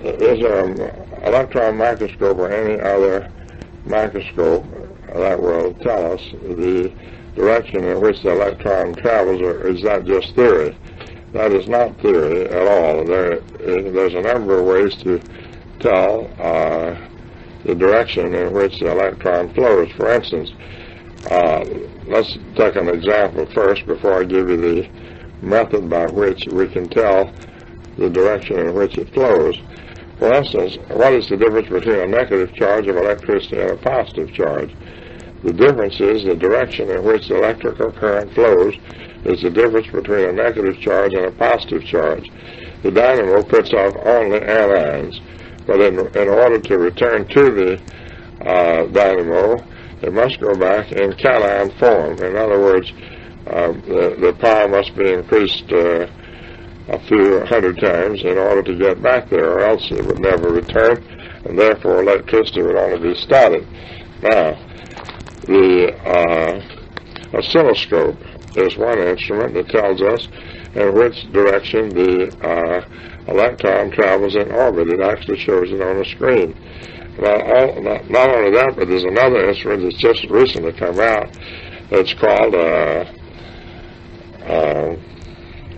is an electron microscope or any other microscope that will tell us the direction in which the electron travels, or is that just theory? That is not theory at all. There's a number of ways to tell the direction in which the electron flows. For instance, let's take an example first before I give you the method by which we can tell the direction in which it flows. For instance, what is the difference between a negative charge of electricity and a positive charge? The difference is the direction in which the electrical current flows is the difference between a negative charge and a positive charge. The dynamo puts off only anions, but in order to return to the dynamo, it must go back in cation form. In other words, the power must be increased a few hundred times in order to get back there, or else it would never return, and therefore electricity would only be started. Now, the oscilloscope is one instrument that tells us in which direction the electron travels in orbit. It actually shows it on the screen. Not only that, but there's another instrument that's just recently come out that's called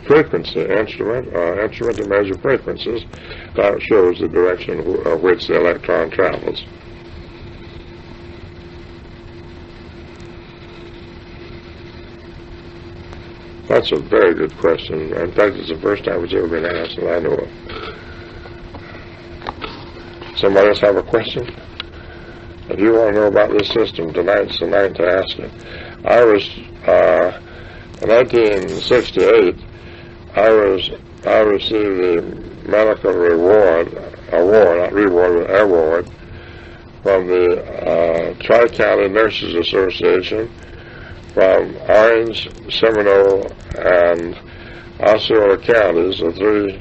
frequency instrument to measure frequencies that shows the direction of which the electron travels. That's a very good question. In fact, it's the first time it's ever been asked that I know of. Somebody else have a question? If you want to know about this system, tonight's the night to ask it. In 1968, I received the medical award from the Tri-County Nurses Association, from Orange, Seminole, and Osceola counties, the three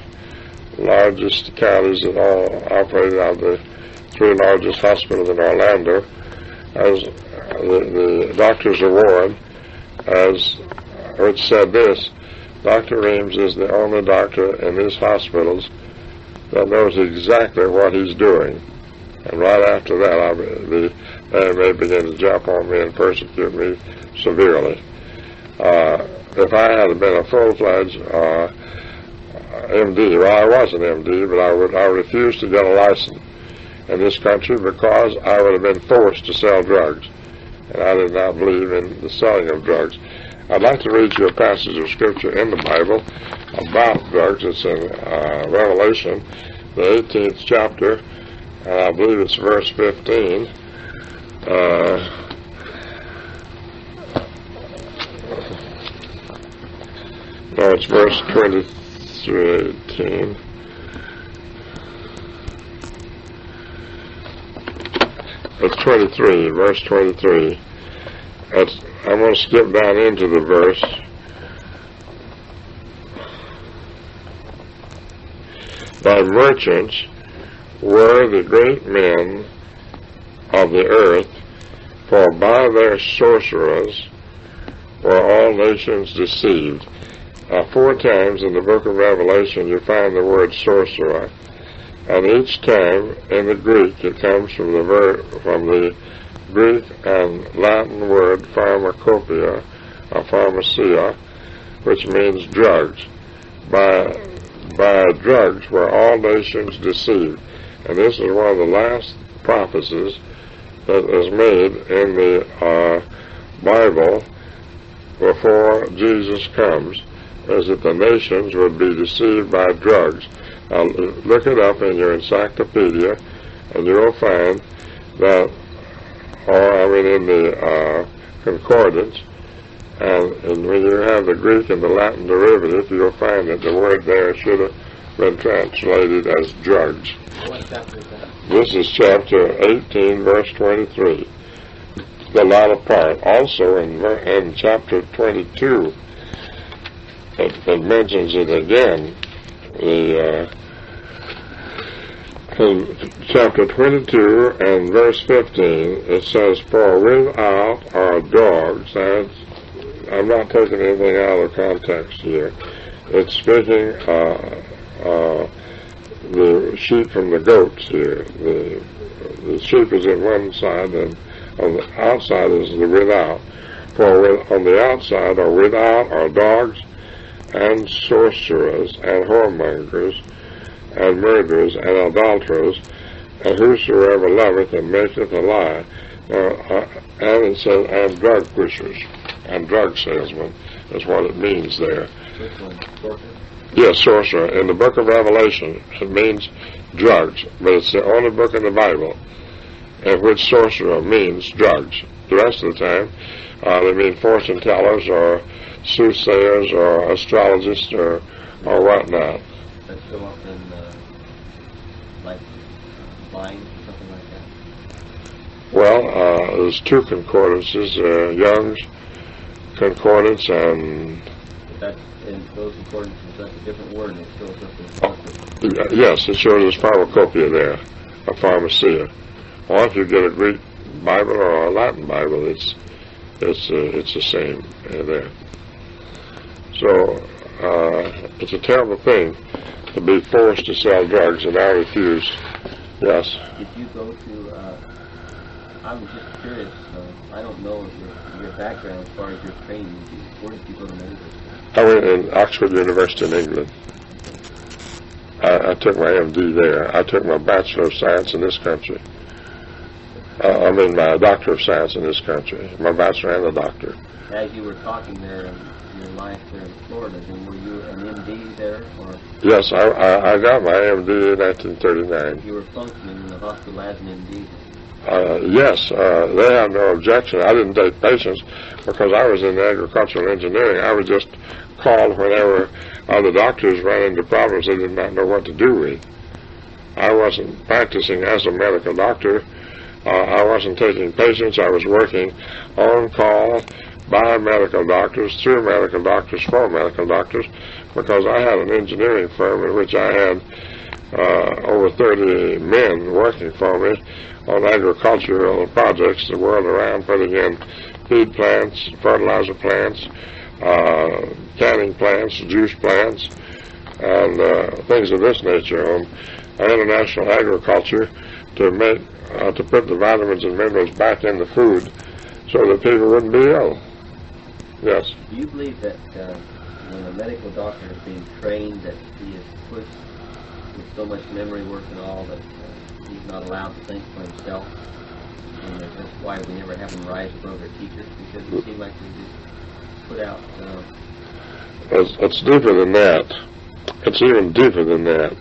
largest counties that all operated out of the three largest hospitals in Orlando, as the doctor's award, which said this: Dr. Reams is the only doctor in these hospitals that knows exactly what he's doing. And right after that, they may begin to jump on me and persecute me severely. If I had been a full-fledged MD, well, I was an MD, but I refused to get a license in this country because I would have been forced to sell drugs, and I did not believe in the selling of drugs. I'd like to read you a passage of Scripture in the Bible about drugs. It's in Revelation, the 18th chapter, and I believe it's verse 15. No, it's verse 23:18. It's 23, verse 23. I'm going to skip down into the verse. Thy merchants were the great men of the earth, for by their sorcerers were all nations deceived. 4 times in the book of Revelation you find the word sorcerer, and each time in the Greek it comes from the Greek and Latin word pharmacopoeia, or pharmacia, which means drugs. By drugs were all nations deceived. And this is one of the last prophecies that is made in the Bible before Jesus comes, is that the nations would be deceived by drugs. Now, look it up in your encyclopedia, and you'll find that, in the concordance, and when you have the Greek and the Latin derivative, you'll find that the word there should have been translated as drugs. What chapter is that? This is chapter 18, verse 23. The latter part. Also in chapter 22, it mentions it again. In chapter 22 and verse 15, it says, "For without are dogs." I'm not taking anything out of context here. It's speaking the sheep from the goats here. The sheep is in one side, and on the outside is the without. For on the outside or without are dogs and sorcerers and whoremongers and murderers and adulterers, and whosoever loveth and maketh a lie. And it says, and drug pushers and drug salesmen is what it means there. Which one? Sorcerer? Yes, sorcerer. In the book of Revelation, it means drugs, but it's the only book in the Bible in which sorcerer means drugs. The rest of the time, they mean fortune tellers or soothsayers or astrologists or whatnot. That show up in, like, Vine or something like that? Well, there's two concordances, Young's Concordance and... In those concordances, that's a different word, and it shows up in sorcerer. Yes, it shows us pharmacopoeia there, a pharmacia. Or if you get a Greek Bible or a Latin Bible, it's the same there. So it's a terrible thing to be forced to sell drugs, and I refuse. Yes. Did you go to? I was just curious. I don't know your background as far as your training. Where did you go to medical school? I went in Oxford University in England. I took my MD there. I took my Bachelor of Science in this country. My Doctor of Science in this country. My Bachelor and a Doctor. As you were talking there in your life there in Florida, then were you an MD there? Or yes, I got my MD in 1939. You were functioning in the hospital as an MD? Yes, they had no objection. I didn't take patients because I was in agricultural engineering. I was just called whenever other doctors ran into problems they did not know what to do with. I wasn't practicing as a medical doctor. I wasn't taking patients. I was working on call by medical doctors, through medical doctors, for medical doctors, because I had an engineering firm in which I had over 30 men working for me on agricultural projects the world around, putting in feed plants, fertilizer plants, canning plants, juice plants, and things of this nature on international agriculture to make to put the vitamins and minerals back in the food so that people wouldn't be ill. Yes. Do you believe that when a medical doctor is being trained that he is pushed with so much memory work and all that he's not allowed to think for himself? And that's why we never have him rise above their teachers, because it seems like they just put out... It's deeper than that. It's even deeper than that.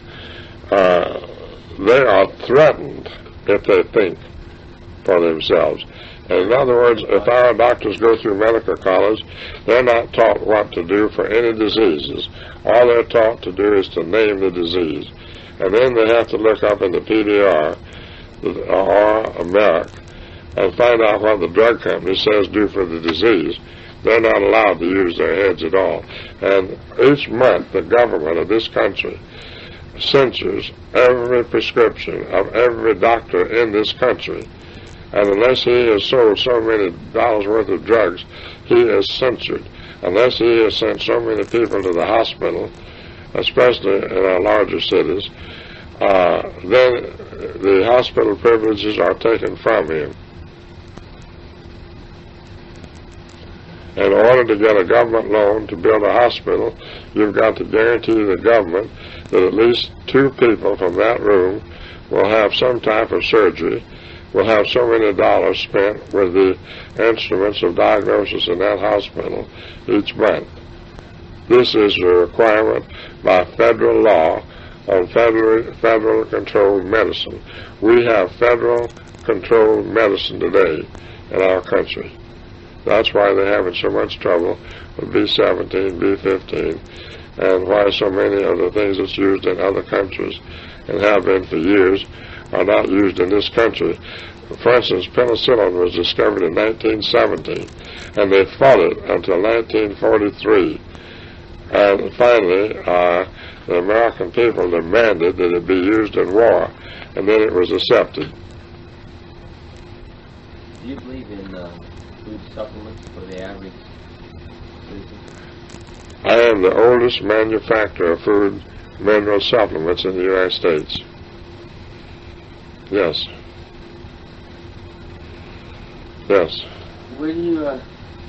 They are threatened if they think for themselves. And in other words, if our doctors go through medical college, they're not taught what to do for any diseases. All they're taught to do is to name the disease. And then they have to look up in the PDR or America and find out what the drug company says do for the disease. They're not allowed to use their heads at all. And each month, the government of this country censors every prescription of every doctor in this country. And unless he has sold so many dollars worth of drugs, he is censored. Unless he has sent so many people to the hospital, especially in our larger cities, then the hospital privileges are taken from him. In order to get a government loan to build a hospital, you've got to guarantee the government that at least 2 people from that room will have some type of surgery, will have so many dollars spent with the instruments of diagnosis in that hospital each month. This is a requirement by federal law on federal controlled medicine. We have federal controlled medicine today in our country. That's why they're having so much trouble with B17, B15, and why so many of the things that's used in other countries and have been for years are not used in this country. For instance, penicillin was discovered in 1917, and they fought it until 1943. And finally, the American people demanded that it be used in war, and then it was accepted. Do you believe in food supplements for the average citizen? I am the oldest manufacturer of food mineral supplements in the United States. Yes. Yes. What do you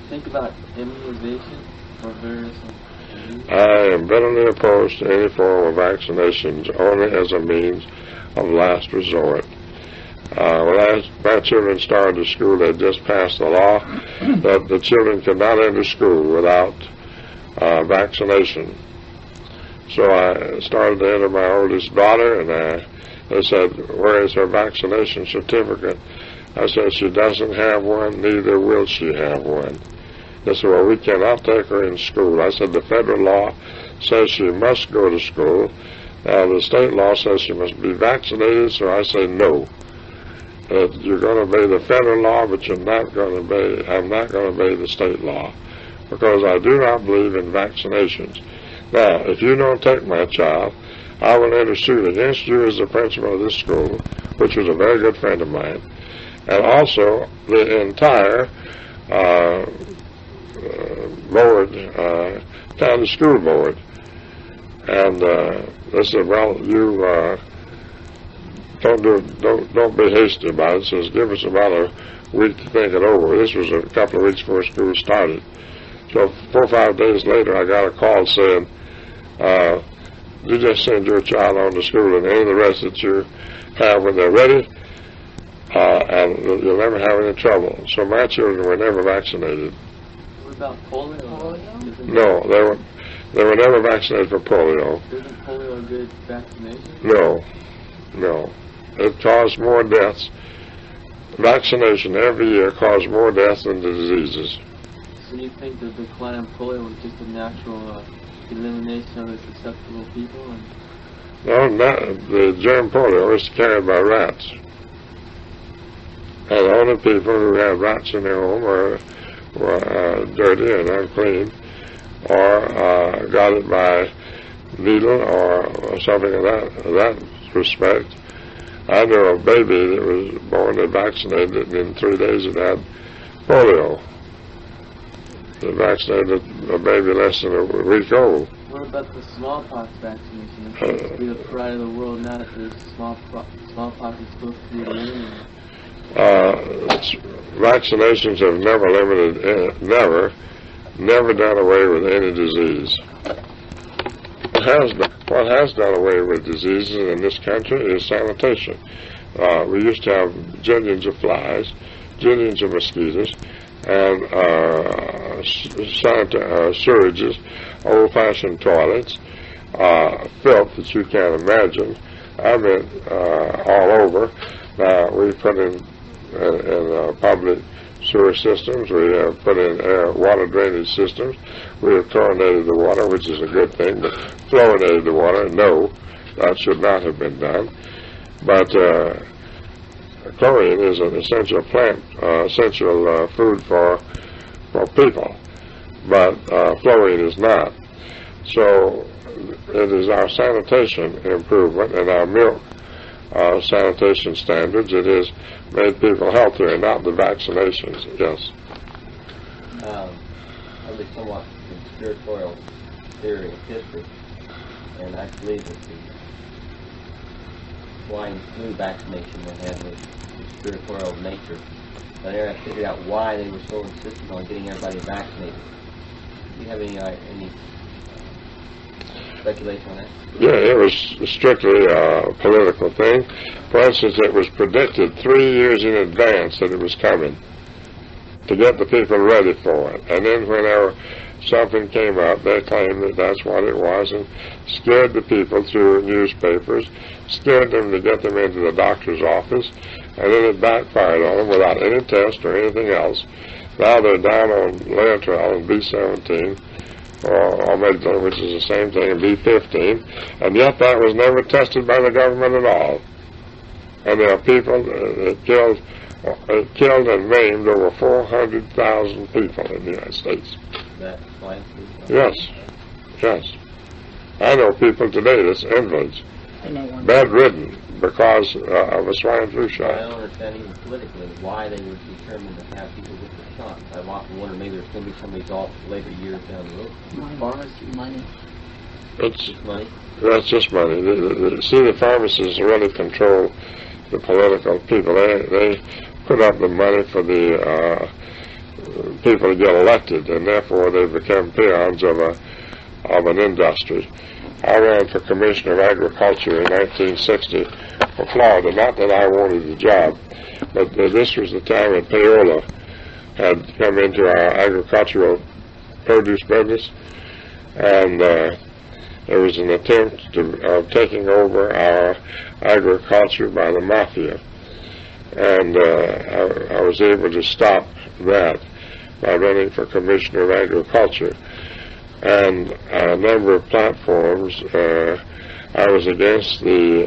think about immunization for various diseases? I am bitterly opposed to any form of vaccinations only as a means of last resort. When my children started school, they just passed the law that the children could not enter school without vaccination. So I started to enter my oldest daughter, and they said, "Where is her vaccination certificate?" I said, "She doesn't have one, neither will she have one." They said, "Well, we cannot take her in school." I said, "The federal law says she must go to school. The state law says she must be vaccinated," so I say no. You're going to obey the federal law, but I'm not going to obey the state law, because I do not believe in vaccinations. Now, if you don't take my child, I will enter suit against you as the principal of this school, which was a very good friend of mine, and also the entire board, county school board. And they said, "Well, you don't be hasty about it." Says, "Give us about a week to think it over." This was a couple of weeks before school started. So 4 or 5 days later, I got a call saying, "You just send your child on to school, and any of the rest that you have when they're ready, and you'll never have any trouble." So my children were never vaccinated. What about polio? No, they were never vaccinated for polio. Isn't polio a good vaccination? No. It caused more deaths. Vaccination every year caused more deaths than the diseases. So you think the decline in polio was just a natural elimination of the susceptible people? No, the germ polio is carried by rats. And the only people who had rats in their home were dirty and unclean, or got it by needle or something of that respect. I know a baby that was born and vaccinated, and in 3 days it had polio. They vaccinated a baby less than a week old. What about the smallpox vaccination? It's supposed to be the pride of the world now that the smallpox is supposed to be eliminated. Vaccinations have never done away with any disease. What has done away with diseases in this country is sanitation. We used to have jillions of flies, jillions of mosquitoes, and sewages, old-fashioned toilets, filth that you can't imagine. I mean, all over. Now, we put in public sewer systems, we have put in water drainage systems, we have chlorinated the water, which is a good thing, but fluorinated the water, no, that should not have been done. But chlorine is an essential essential food for people, but fluorine is not. So it is our sanitation improvement and our milk sanitation standards. It has made people healthier, not the vaccinations. Yes. I'm a somewhat conspiratorial theory of history, and I believe that the swine flu vaccination they had was conspiratorial of nature. But I figured out why they were so insistent on getting everybody vaccinated. Do you have any speculation on that? Yeah, it was strictly a political thing. For instance, it was predicted 3 years in advance that it was coming to get the people ready for it. And then whenever something came up, they claimed that that's what it was and scared the people through newspapers, scared them to get them into the doctor's office, and then it backfired on them without any test or anything else. Now they're down on Leotrel and B-17, or Omegdala, which is the same thing, and B-15, and yet that was never tested by the government at all. And there are people that killed and maimed over 400,000 people in the United States. That's swine flu? Yes. I know people today that's invalids, bedridden because of a swine flu shot. I don't understand even politically why they were determined to have people get the shot. I've often wondered maybe there's going to be some results later years down the road. Money. It's money? That's just money. See, the pharmacists really control the political people. They put up the money for the people to get elected, and therefore they become peons of an industry. I ran for Commissioner of Agriculture in 1960 for Florida. Not that I wanted the job, but this was the time that payola had come into our agricultural produce business, and there was an attempt of taking over our agriculture by the mafia, and I was able to stop that by running for Commissioner of Agriculture. And on a number of platforms, I was against the